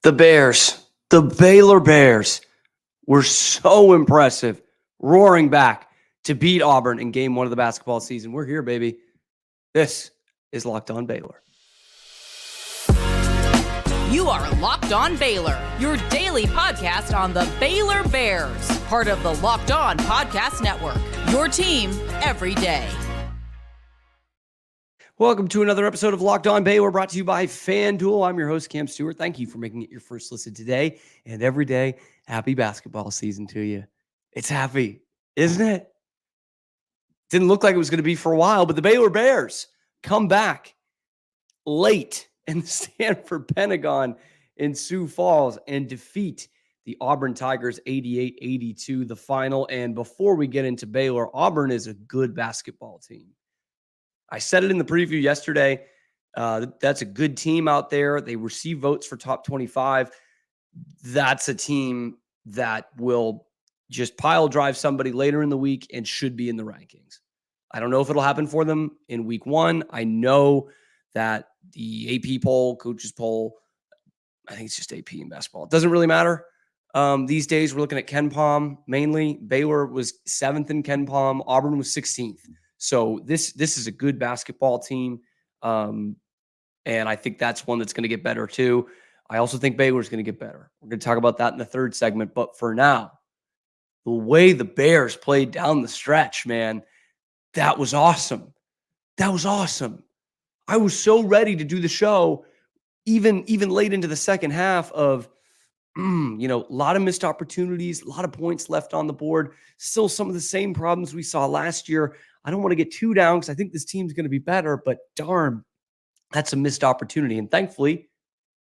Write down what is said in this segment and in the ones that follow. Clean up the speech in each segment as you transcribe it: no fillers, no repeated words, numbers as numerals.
The Bears, the Baylor Bears, were so impressive, roaring back to beat Auburn in game one of the basketball season. We're here, baby. This is Locked On Baylor. You are Locked On Baylor, your daily podcast on the Baylor Bears, part of the Locked On Podcast Network, your team every day. Welcome to another episode of Locked On Baylor, brought to you by FanDuel. I'm your host, Cam Stewart. Thank you for making it your first listen today and every day. Happy basketball season to you. It's happy, isn't it? Didn't look like it was going to be for a while, but the Baylor Bears come back late in the Stanford Pentagon in Sioux Falls and defeat the Auburn Tigers 88-82, the final. And before we get into Baylor, Auburn is a good basketball team. I said it in the preview yesterday. That's a good team out there. They receive votes for top 25. That's a team that will just pile drive somebody later in the week and should be in the rankings. I don't know if it'll happen for them in week one. I know that the AP poll, coaches poll, I think it's just AP in basketball. It doesn't really matter. These days, we're looking at KenPom mainly. Baylor was 7th in KenPom. Auburn was 16th. So this is a good basketball team, and I think that's one that's going to get better too. I also think Baylor's going to get better. We're going to talk about that in the third segment. But for now, the way the Bears played down the stretch, man, that was awesome. That was awesome. I was so ready to do the show, even late into the second half of, a lot of missed opportunities, a lot of points left on the board, still some of the same problems we saw last year. I don't want to get too down because I think this team's going to be better, but darn, that's a missed opportunity. And thankfully,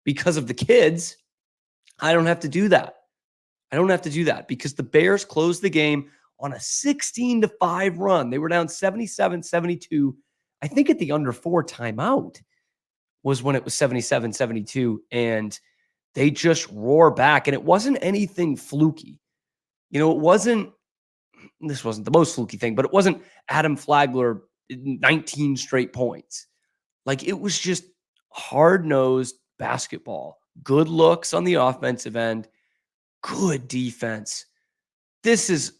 because of the kids, I don't have to do that. I don't have to do that because the Bears closed the game on a 16-5 run. They were down 77-72. I think at the under 4 timeout was when it was 77-72. And they just roar back. And it wasn't anything fluky. This wasn't the most fluky thing, but it wasn't Adam Flagler 19 straight points. Like, it was just hard-nosed basketball. Good looks on the offensive end. Good defense. This is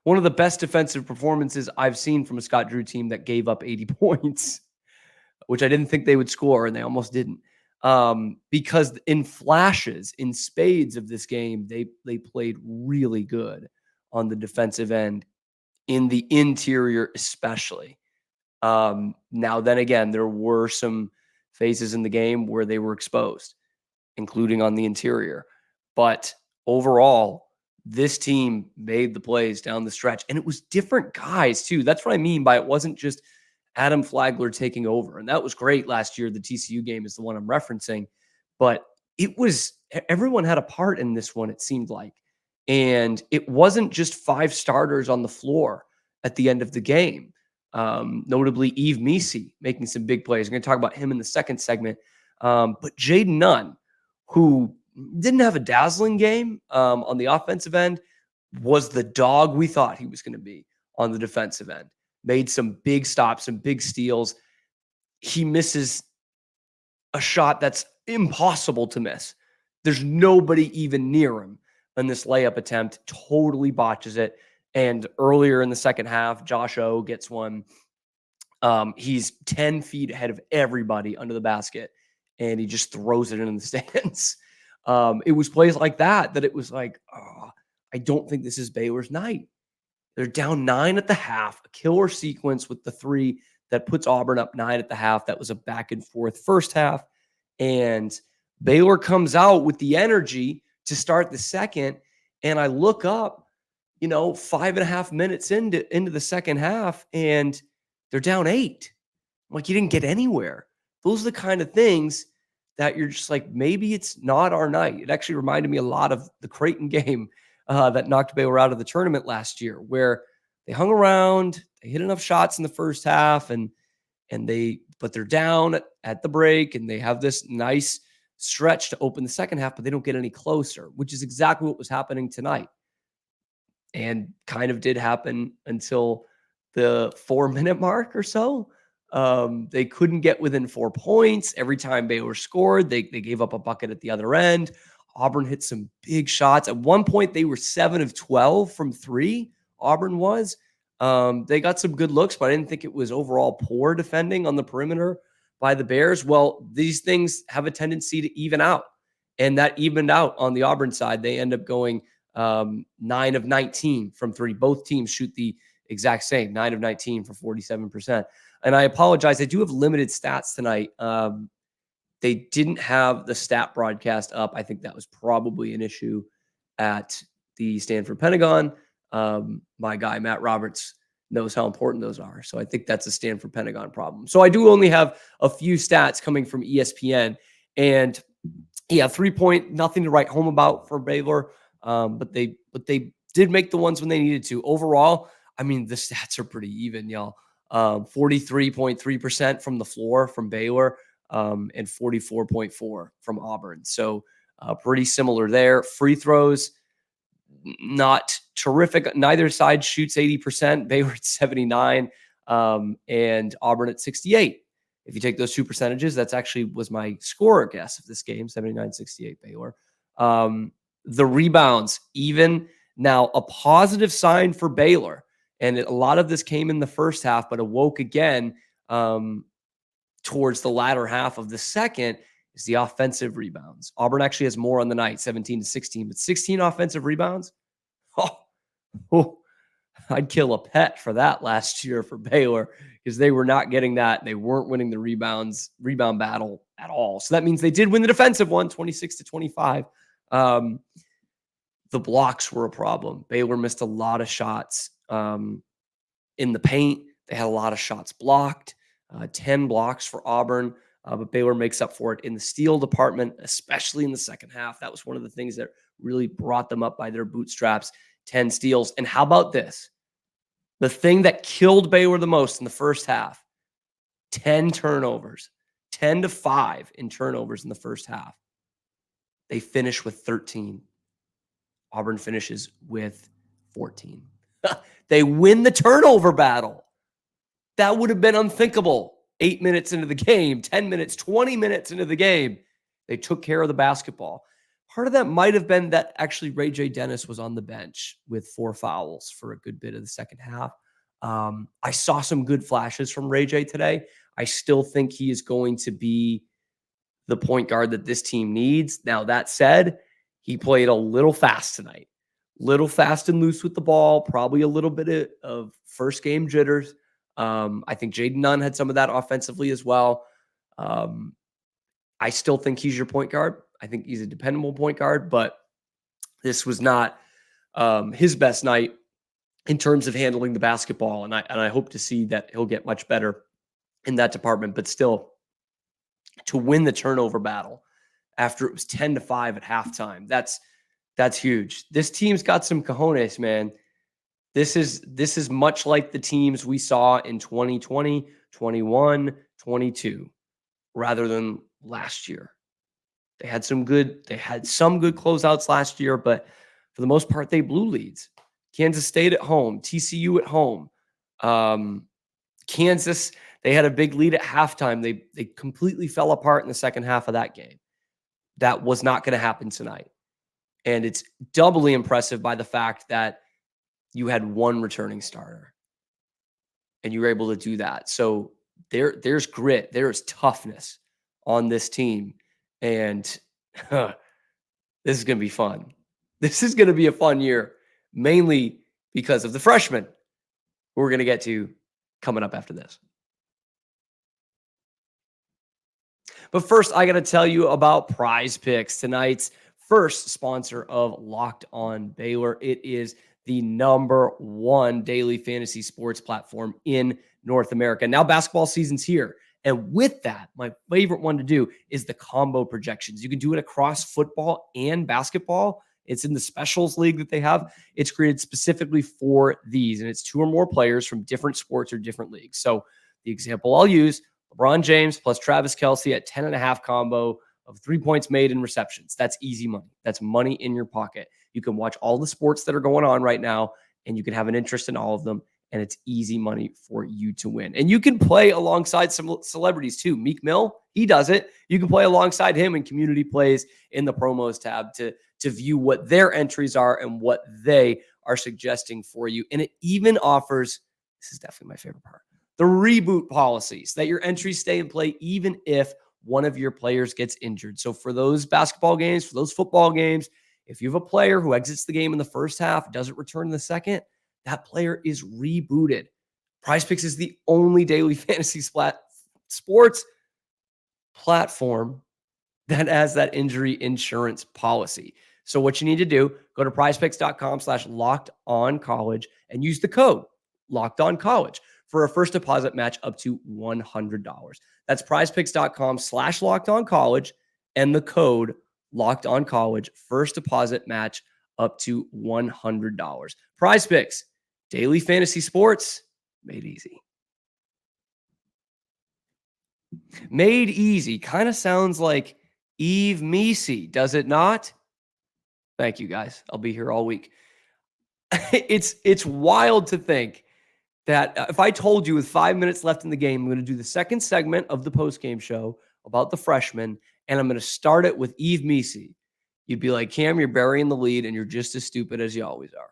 one of the best defensive performances I've seen from a Scott Drew team that gave up 80 points, which I didn't think they would score, and they almost didn't. Because in flashes, in spades of this game, they played really good on the defensive end, in the interior especially. Now, then again, there were some phases in the game where they were exposed, including on the interior. But overall, this team made the plays down the stretch, and it was different guys too. That's what I mean by it wasn't just Adam Flagler taking over. And that was great last year. The TCU game is the one I'm referencing, but everyone had a part in this one, it seemed like. And it wasn't just 5 starters on the floor at the end of the game. Notably Yves Missi making some big plays. We're going to talk about him in the second segment. But Jaden Nunn, who didn't have a dazzling game on the offensive end, was the dog we thought he was going to be on the defensive end. Made some big stops, some big steals. He misses a shot that's impossible to miss. There's nobody even near him in this layup attempt. Totally botches it. And earlier in the second half, Josh O gets one. He's 10 feet ahead of everybody under the basket, and he just throws it in the stands. It was plays like that it was like, I don't think this is Baylor's night. They're down 9 at the half, a killer sequence with the 3 that puts Auburn up 9 at the half. That was a back and forth first half. And Baylor comes out with the energy to start the second. And I look up, 5.5 minutes into the second half, and they're down 8. I'm like, you didn't get anywhere. Those are the kind of things that you're just like, maybe it's not our night. It actually reminded me a lot of the Creighton game that knocked Baylor out of the tournament last year, where they hung around, they hit enough shots in the first half, but they're down at the break, and they have this nice stretch to open the second half, but they don't get any closer, which is exactly what was happening tonight. And kind of did happen until the 4-minute mark or so. They couldn't get within 4 points. Every time Baylor scored, they gave up a bucket at the other end. Auburn hit some big shots. At one point, they were 7 of 12 from 3. Auburn was. They got some good looks, but I didn't think it was overall poor defending on the perimeter by the Bears. Well, these things have a tendency to even out, and that evened out on the Auburn side. They end up going 9 of 19 from 3. Both teams shoot the exact same, 9 of 19 for 47%. And I apologize. I do have limited stats tonight. They didn't have the stat broadcast up. I think that was probably an issue at the Stanford Pentagon. My guy, Matt Roberts, knows how important those are. So I think that's a Stanford Pentagon problem. So I do only have a few stats coming from ESPN. And yeah, 3-point, nothing to write home about for Baylor. But they did make the ones when they needed to. Overall, I mean, the stats are pretty even, y'all. 43.3% from the floor from Baylor, and 44.4 from Auburn. So pretty similar there. Free throws, not terrific. Neither side shoots 80%. Baylor at 79, and Auburn at 68. If you take those two percentages, that's actually was my scorer guess of this game, 79-68 Baylor. The rebounds, even now, a positive sign for Baylor. And a lot of this came in the first half, but awoke again towards the latter half of the second, is the offensive rebounds. Auburn actually has more on the night, 17-16, but 16 offensive rebounds. Oh, I'd kill a pet for that last year for Baylor, because they were not getting that. They weren't winning the rebound battle at all. So that means they did win the defensive one, 26-25. The blocks were a problem. Baylor missed a lot of shots in the paint. They had a lot of shots blocked, 10 blocks for Auburn, but Baylor makes up for it in the steal department, especially in the second half. That was one of the things that really brought them up by their bootstraps, 10 steals. And how about this? The thing that killed Baylor the most in the first half, 10 turnovers, 10-5 in turnovers in the first half. They finish with 13. Auburn finishes with 14. They win the turnover battle. That would have been unthinkable 8 minutes into the game, 10 minutes, 20 minutes into the game. They took care of the basketball. Part of that might have been that actually Ray J. Dennis was on the bench with 4 fouls for a good bit of the second half. I saw some good flashes from Ray J today. I still think he is going to be the point guard that this team needs. Now, that said, he played a little fast tonight. Little fast and loose with the ball, probably a little bit of first game jitters. I think Jaden Nunn had some of that offensively as well. I still think he's your point guard. I think he's a dependable point guard, but this was not his best night in terms of handling the basketball. And I hope to see that he'll get much better in that department, but still to win the turnover battle after it was 10-5 at halftime. That's huge. This team's got some cojones, man. This is much like the teams we saw in 2020, 21, 22, rather than last year. They had some good closeouts last year, but for the most part, they blew leads. Kansas State at home, TCU at home. Kansas, they had a big lead at halftime. They completely fell apart in the second half of that game. That was not going to happen tonight. And it's doubly impressive by the fact that you had one returning starter and you were able to do that. So there's grit, there's toughness on this team. And this is going to be fun. This is going to be a fun year, mainly because of the freshmen who we're going to get to coming up after this. But first, I got to tell you about Prize Picks, tonight's first sponsor of Locked On Baylor. It is the #1 daily fantasy sports platform in North America. Now basketball season's here. And with that, my favorite one to do is the combo projections. You can do it across football and basketball. It's in the specials league that they have. It's created specifically for these, and it's 2 or more players from different sports or different leagues. So the example I'll use, LeBron James plus Travis Kelce at 10.5 combo of 3 points made in receptions. That's easy money. That's money in your pocket. You can watch all the sports that are going on right now, and you can have an interest in all of them and it's easy money for you to win. And you can play alongside some celebrities too. Meek Mill, he does it. You can play alongside him in community plays in the promos tab to view what their entries are and what they are suggesting for you. And it even offers, this is definitely my favorite part, the reboot policies that your entries stay in play even if one of your players gets injured. So for those basketball games, for those football games, if you have a player who exits the game in the first half, doesn't return in the second, that player is rebooted. PrizePicks is the only daily fantasy sports platform that has that injury insurance policy. So what you need to do, go to prizepicks.com/lockedoncollege and use the code lockedoncollege for a first deposit match up to $100. That's prizepicks.com/lockedoncollege and the code lockedoncollege, first deposit match up to $100. PrizePicks, daily fantasy sports made easy. Made easy kind of sounds like Yves Missi, does it not? Thank you, guys. I'll be here all week. It's wild to think that if I told you with 5 minutes left in the game, I'm going to do the second segment of the postgame show about the freshmen, and I'm going to start it with Yves Missi, you'd be like, Cam, you're burying the lead, and you're just as stupid as you always are.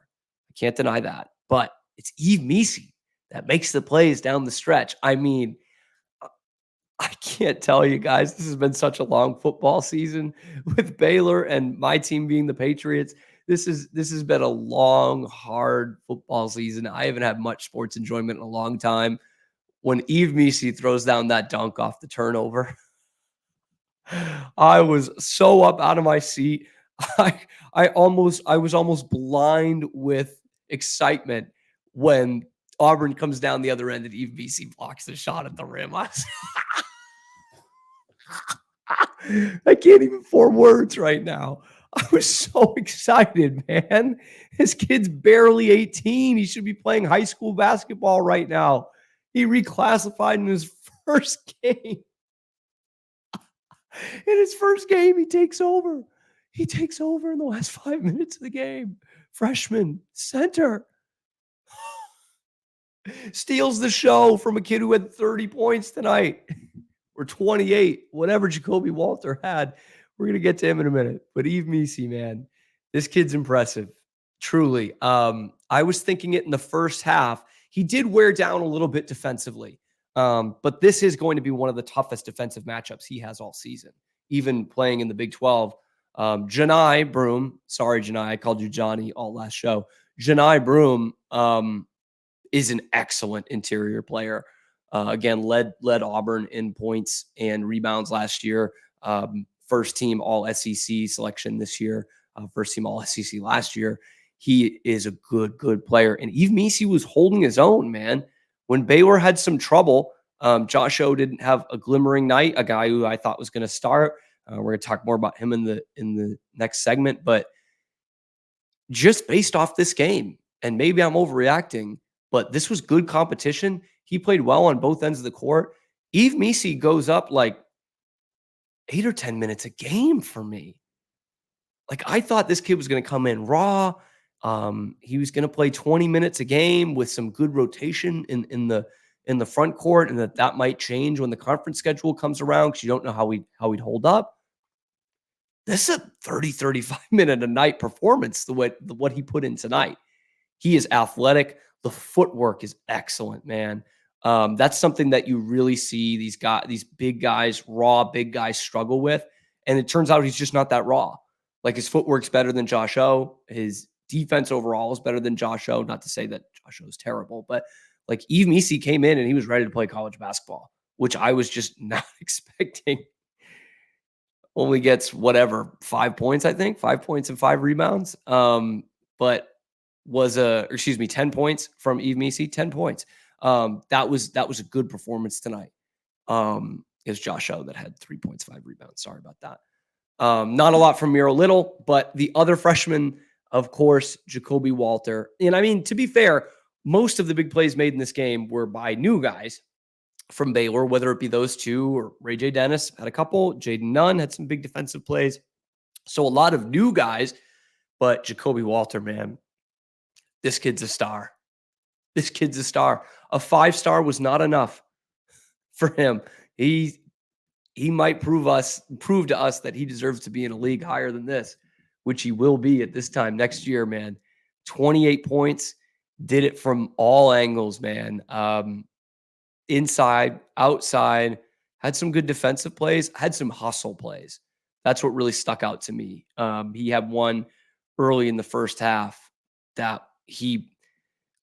I can't deny that. But it's Yves Missi that makes the plays down the stretch. I mean, I can't tell you guys, this has been such a long football season with Baylor and my team being the Patriots. This has been a long, hard football season. I haven't had much sports enjoyment in a long time. When Yves Missi throws down that dunk off the turnover, I was so up out of my seat. I was almost blind with excitement when Auburn comes down the other end and Yves Missi blocks the shot at the rim. I can't even form words right now. I was so excited, man. This kid's barely 18. He should be playing high school basketball right now. He reclassified in his first game. In his first game, he takes over. He takes over in the last 5 minutes of the game. Freshman, center. Steals the show from a kid who had 30 points tonight. Or 28, whatever Jacoby Walter had. We're going to get to him in a minute. But Yves Missi, man, this kid's impressive. Truly. I was thinking it in the first half. He did wear down a little bit defensively. But this is going to be one of the toughest defensive matchups he has all season, even playing in the Big 12. Janai Broom, sorry, Janai, I called you Johnny all last show. Janai Broom is an excellent interior player. Again, led Auburn in points and rebounds last year. First team all SEC selection this year. First team all SEC last year. He is a good player. And Yves Missi was holding his own, man. When Baylor had some trouble, Josh O didn't have a glimmering night, a guy who I thought was going to start. We're going to talk more about him in the next segment. But just based off this game, and maybe I'm overreacting, but this was good competition. He played well on both ends of the court. Yves Missi goes up like 8 or 10 minutes a game for me. Like, I thought this kid was going to come in raw. He was going to play 20 minutes a game with some good rotation in the front court, and that might change when the conference schedule comes around because you don't know how he'd hold up. This is a 30, 35 minute a night performance, what he put in tonight. He is athletic. The footwork is excellent, man. That's something that you really see these big guys, raw big guys struggle with. And it turns out he's just not that raw. Like, his footwork's better than Josh O. His defense overall is better than Josh O. Not to say that Josh O is terrible, but like, Yves Missi came in and he was ready to play college basketball, which I was just not expecting. Only gets 5 points, I think, 5 points and 5 rebounds. But was 10 points from Yves Missi, 10 points. That was a good performance tonight. It was Josh O that had 3 points, 5 rebounds. Sorry about that. Not a lot from Miro Little, but the other freshman, of course, Jacoby Walter. And I mean, to be fair, most of the big plays made in this game were by new guys from Baylor, whether it be those two or Ray J. Dennis had a couple. Jaden Nunn had some big defensive plays. So a lot of new guys, but Jacoby Walter, man, this kid's a star. This kid's a star. A 5-star was not enough for him. He might prove to us that he deserves to be in a league higher than this, which he will be at this time next year, man. 28 points, did it from all angles, man. Inside, outside, had some good defensive plays, had some hustle plays. That's what really stuck out to me. He had one early in the first half that he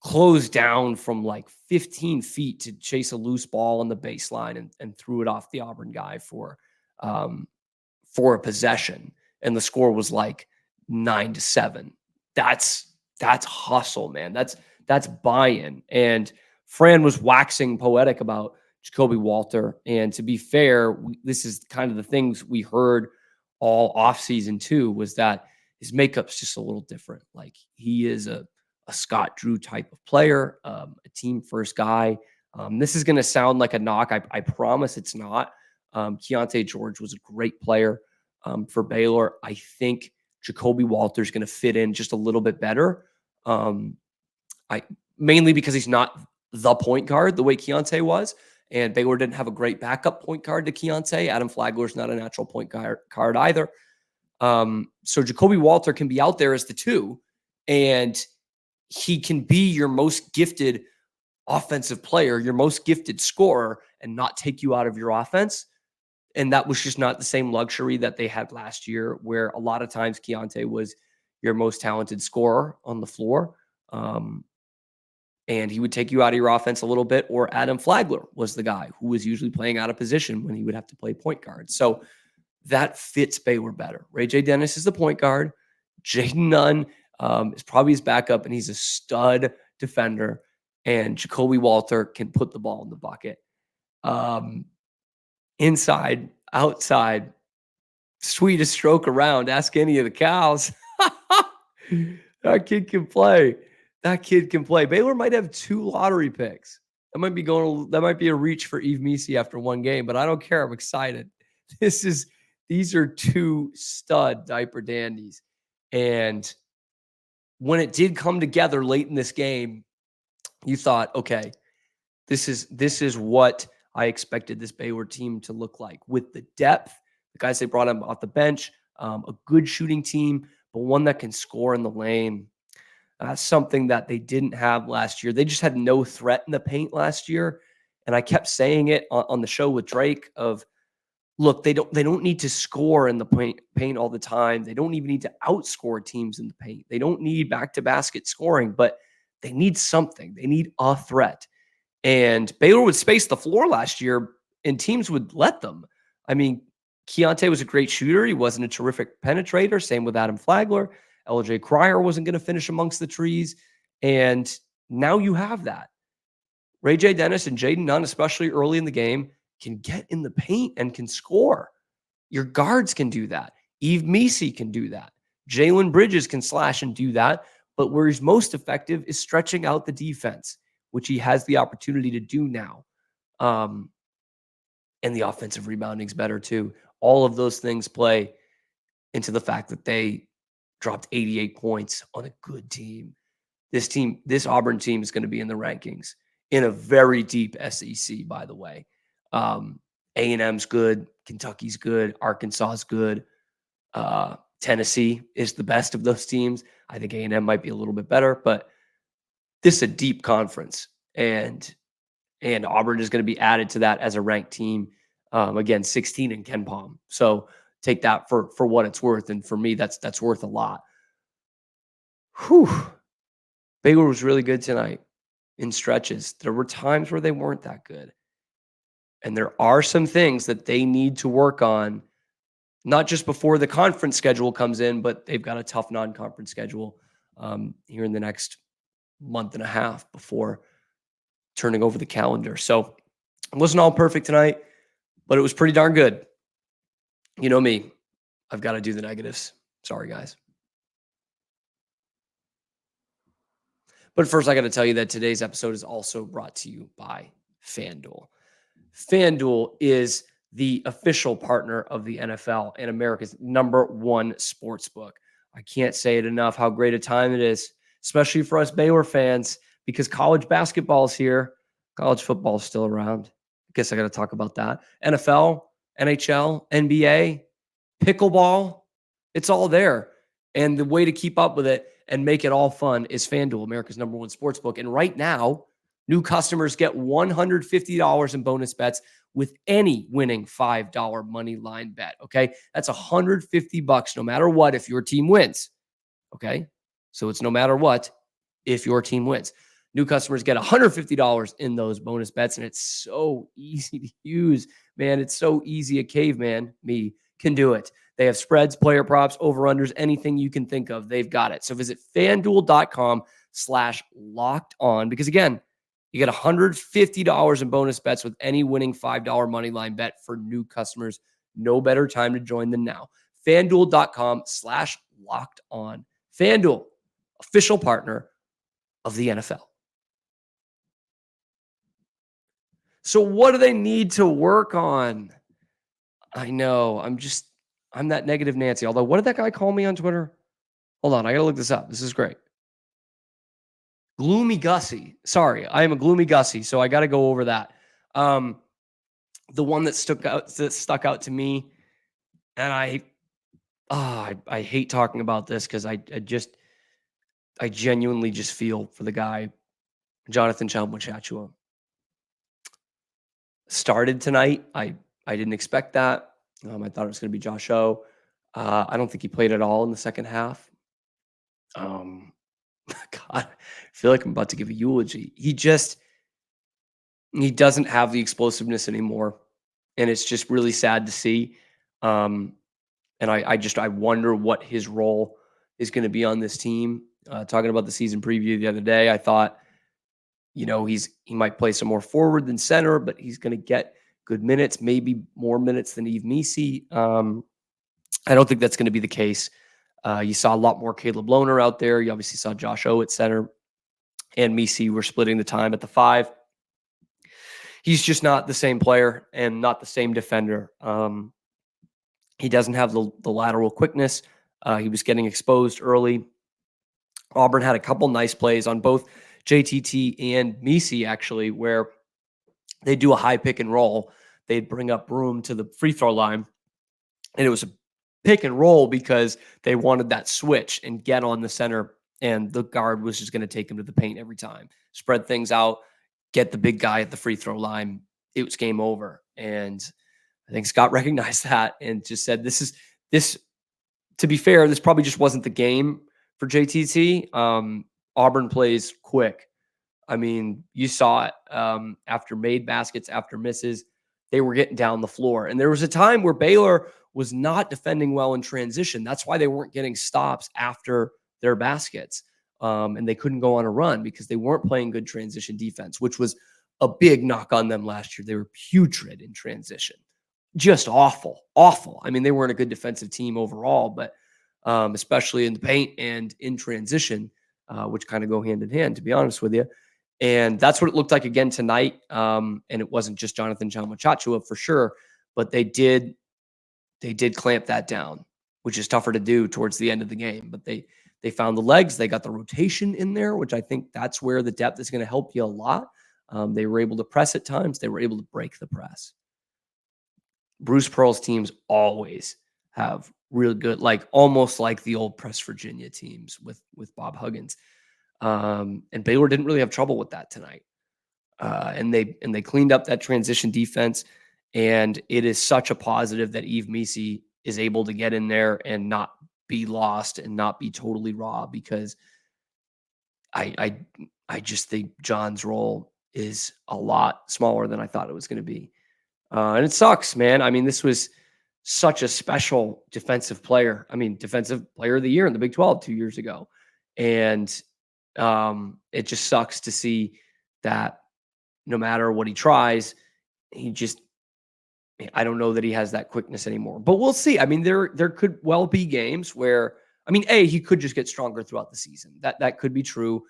closed down from like 15 feet to chase a loose ball on the baseline and threw it off the Auburn guy for a possession. And the score was like 9-7. That's hustle, man. That's buy-in. And Fran was waxing poetic about Jacoby Walter. And to be fair, this is kind of the things we heard all offseason too, was that his makeup's just a little different. Like, he is a Scott Drew type of player, a team first guy. This is going to sound like a knock. I promise it's not. Keontae George was a great player for Baylor. I think Jacoby Walter's going to fit in just a little bit better. Mainly because he's not the point guard the way Keontae was. And Baylor didn't have a great backup point guard to Keontae. Adam Flagler's not a natural point guard either. So Jacoby Walter can be out there as the 2, and he can be your most gifted offensive player, your most gifted scorer, and not take you out of your offense. And that was just not the same luxury that they had last year, where a lot of times Keontae was your most talented scorer on the floor. And he would take you out of your offense a little bit, or Adam Flagler was the guy who was usually playing out of position when he would have to play point guard. So that fits Baylor better. Ray J. Dennis is the point guard. Jaden Nunn is probably his backup, and he's a stud defender. And Jacoby Walter can put the ball in the bucket. Inside, outside, sweetest stroke around. Ask any of the cows. That kid can play. Baylor might have 2 lottery picks. That might be a reach for Yves Missi after one game, but I don't care. I'm excited. These are 2 stud diaper dandies. And when it did come together late in this game, you thought, okay, this is what I expected this Baylor team to look like, with the depth, the guys they brought off the bench, a good shooting team, but one that can score in the lane. Something that they didn't have last year. They just had no threat in the paint last year. And I kept saying it on the show with Drake of, look, they don't need to score in the paint all the time. They don't even need to outscore teams in the paint. They don't need back-to-basket scoring, but they need something. They need a threat. And Baylor would space the floor last year, and teams would let them. I mean, Keontae was a great shooter. He wasn't a terrific penetrator. Same with Adam Flagler. LJ Cryer wasn't going to finish amongst the trees. And now you have that. Ray J. Dennis and Jaden Nunn, especially early in the game, can get in the paint and can score. Your guards can do that. Yves Missi can do that. Jalen Bridges can slash and do that. But where he's most effective is stretching out the defense, which he has the opportunity to do now. And the offensive rebounding is better too. All of those things play into the fact that they dropped 88 points on a good team. This Auburn team is going to be in the rankings in a very deep SEC, by the way. A&M's good. Kentucky's good. Arkansas is good. Tennessee is the best of those teams. I think A&M might be a little bit better, but this is a deep conference, and Auburn is going to be added to that as a ranked team. Again, 16 in KenPom. So take that for what it's worth. And for me, that's worth a lot. Whew. Baylor was really good tonight in stretches. There were times where they weren't that good. And there are some things that they need to work on, not just before the conference schedule comes in, but they've got a tough non-conference schedule here in the next month and a half before turning over the calendar. So it wasn't all perfect tonight, but it was pretty darn good. You know me, I've got to do the negatives. Sorry, guys. But first, I got to tell you that today's episode is also brought to you by FanDuel. FanDuel is the official partner of the NFL and America's #1 sportsbook. I can't say it enough how great a time it is, especially for us Baylor fans. because college basketball is here. College football is still around. I guess I got to talk about that. NFL, NHL, NBA, pickleball, it's all there. And the way to keep up with it and make it all fun is FanDuel, America's #1 sportsbook. And right now, new customers get $150 in bonus bets with any winning $5 money line bet. Okay. That's $150 no matter what if your team wins. Okay. So it's no matter what if your team wins. New customers get $150 in those bonus bets, and it's so easy to use, man. It's so easy. A caveman, me, can do it. They have spreads, player props, over-unders, anything you can think of. They've got it. So visit FanDuel.com/locked-on because, again, you get $150 in bonus bets with any winning $5 money line bet for new customers. No better time to join than now. FanDuel.com/locked-on. FanDuel, official partner of the NFL. So what do they need to work on? I know. I'm that negative Nancy. Although, what did that guy call me on Twitter? Hold on. I got to look this up. This is great. Gloomy Gussie. Sorry. I am a gloomy Gussie. So I got to go over that. The one that stuck out to me. And I hate talking about this because I genuinely just feel for the guy, Jonathan Chalmers-Chachua. Started tonight. I didn't expect that. I thought it was going to be Josh O. I don't think he played at all in the second half. God, I feel like I'm about to give a eulogy. He doesn't have the explosiveness anymore, and it's just really sad to see. And I wonder what his role is going to be on this team. Talking about the season preview the other day, I thought, he might play some more forward than center, but he's going to get good minutes, maybe more minutes than Yves Missi. I don't think that's going to be the case. You saw a lot more Caleb Lohner out there. You obviously saw Josh O at center, and Missi were splitting the time at the 5. He's just not the same player and not the same defender. He doesn't have the lateral quickness. He was getting exposed early. Auburn had a couple nice plays on both JTT and Missi, actually, where they do a high pick and roll. They'd bring up Broom to the free throw line, and it was a pick and roll because they wanted that switch and get on the center, and the guard was just going to take him to the paint every time. Spread things out, get the big guy at the free throw line. It was game over. And I think Scott recognized that and just said, this, to be fair, this probably just wasn't the game for JTT. Auburn plays quick. I mean, you saw it after made baskets, after misses, they were getting down the floor. And there was a time where Baylor was not defending well in transition. That's why they weren't getting stops after their baskets. And they couldn't go on a run because they weren't playing good transition defense, which was a big knock on them last year. They were putrid in transition. Just awful. I mean, they weren't a good defensive team overall, but especially in the paint and in transition, which kind of go hand in hand, to be honest with you. And that's what it looked like again tonight. And it wasn't just Jonathan Chalmers-Chachua for sure, but they did clamp that down, which is tougher to do towards the end of the game. But they found the legs. They got the rotation in there, which I think that's where the depth is going to help you a lot. They were able to press at times. They were able to break the press. Bruce Pearl's teams always have really good, like almost like the old Press Virginia teams with Bob Huggins. And Baylor didn't really have trouble with that tonight. And they cleaned up that transition defense. And it is such a positive that Yves Missi is able to get in there and not be lost and not be totally raw, because I just think John's role is a lot smaller than I thought it was going to be. And it sucks, man. I mean, this was such a special defensive player. I mean, defensive player of the year in the Big 12 2 years ago. And it just sucks to see that no matter what he tries, I don't know that he has that quickness anymore. But we'll see. I mean, there could well be games where, I mean, he could just get stronger throughout the season. That could be true.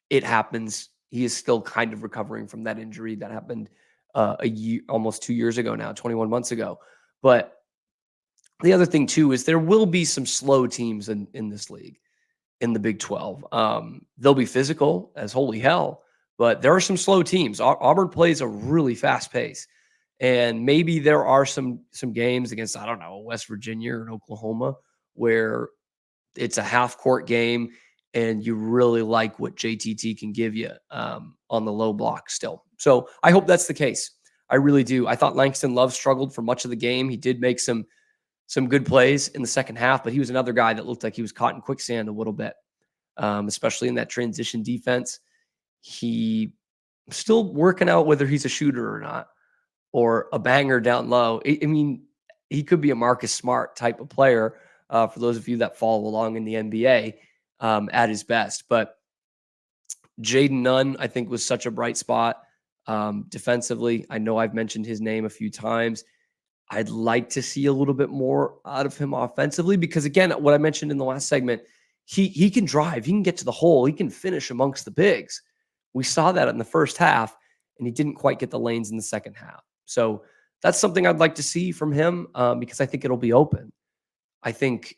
It happens. He is still kind of recovering from that injury that happened a year, almost 2 years ago now, 21 months ago. But the other thing too is there will be some slow teams in this league. in the Big 12. They'll be physical as holy hell, but there are some slow teams. Auburn plays a really fast pace. And maybe there are some games against, I don't know, West Virginia or Oklahoma where it's a half court game and you really like what JTT can give you on the low block still. So I hope that's the case. I really do. I thought Langston Love struggled for much of the game. He did make some good plays in the second half, but he was another guy that looked like he was caught in quicksand a little bit, especially in that transition defense. He still working out whether he's a shooter or not, or a banger down low. I mean, he could be a Marcus Smart type of player for those of you that follow along in the NBA at his best. But Jaden Nunn, I think, was such a bright spot defensively. I know I've mentioned his name a few times. I'd like to see a little bit more out of him offensively because, again, what I mentioned in the last segment, he can drive. He can get to the hole. He can finish amongst the bigs. We saw that in the first half, and he didn't quite get the lanes in the second half. So that's something I'd like to see from him because I think it'll be open. I think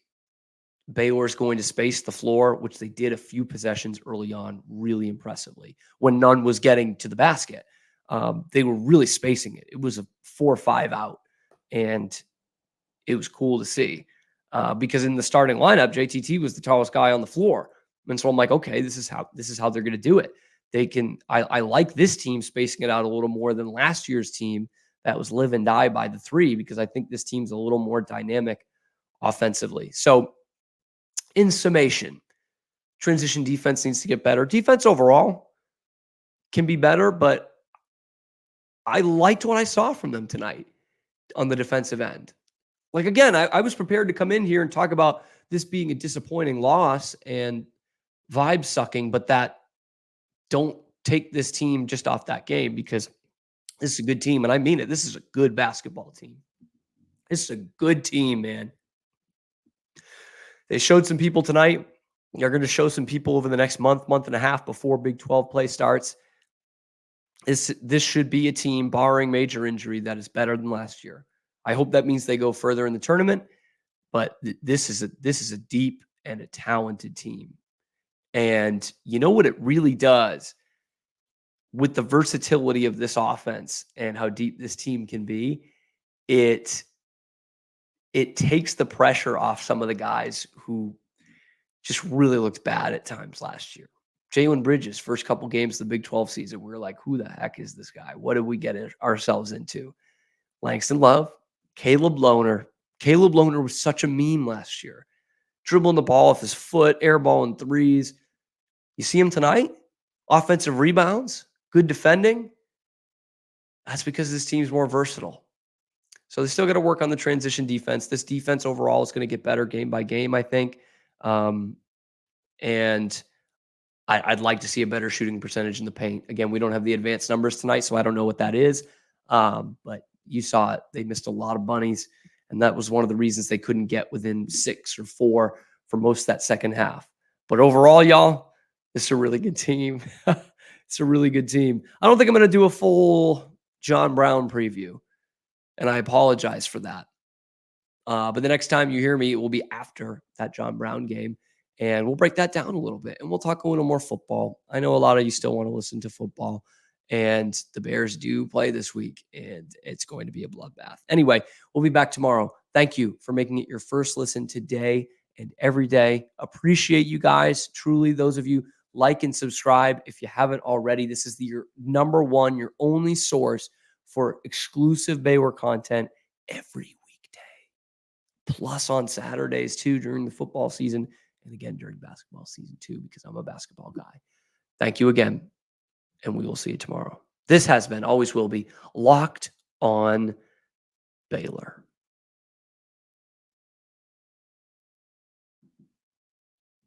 Baylor's going to space the floor, which they did a few possessions early on really impressively. When none was getting to the basket, they were really spacing it. It was a 4 or 5 out, and it was cool to see because in the starting lineup, JTT was the tallest guy on the floor. And so I'm like, okay, this is how they're going to do it. They can. I like this team spacing it out a little more than last year's team that was live and die by the 3 because I think this team's a little more dynamic offensively. So in summation, transition defense needs to get better. Defense overall can be better, but I liked what I saw from them tonight on the defensive end. Like, again, I was prepared to come in here and talk about this being a disappointing loss and vibe sucking, but that don't take this team just off that game because this is a good team. And I mean it. This is a good basketball team. This is a good team, man. They showed some people tonight. They're going to show some people over the next month and a half before Big 12 play starts. This should be a team, barring major injury, that is better than last year. I hope that means they go further in the tournament, but this is a deep and a talented team. And you know what it really does with the versatility of this offense and how deep this team can be? It takes the pressure off some of the guys who just really looked bad at times last year. Jalen Bridges, first couple games of the Big 12 season, we were like, who the heck is this guy? What did we get ourselves into? Langston Love, Caleb Lohner. Caleb Lohner was such a meme last year. Dribbling the ball off his foot, airballing threes. You see him tonight? Offensive rebounds, good defending. That's because this team's more versatile. So they still got to work on the transition defense. This defense overall is going to get better game by game, I think. And I'd like to see a better shooting percentage in the paint. Again, we don't have the advanced numbers tonight, so I don't know what that is. But you saw it. They missed a lot of bunnies, and that was one of the reasons they couldn't get within 6 or 4 for most of that second half. But overall, y'all, this is a really good team. It's a really good team. I don't think I'm going to do a full John Brown preview, and I apologize for that. But the next time you hear me, it will be after that John Brown game, and we'll break that down a little bit, and we'll talk a little more football. I know a lot of you still want to listen to football, and the Bears do play this week, and it's going to be a bloodbath. Anyway, we'll be back tomorrow. Thank you for making it your first listen today and every day. Appreciate you guys. Truly, those of you like and subscribe. If you haven't already, this is your number one, your only source for exclusive Baylor content every weekday. Plus on Saturdays too during the football season and again during basketball season too, because I'm a basketball guy. Thank you again, and we will see you tomorrow. This has been, always will be, Locked on Baylor.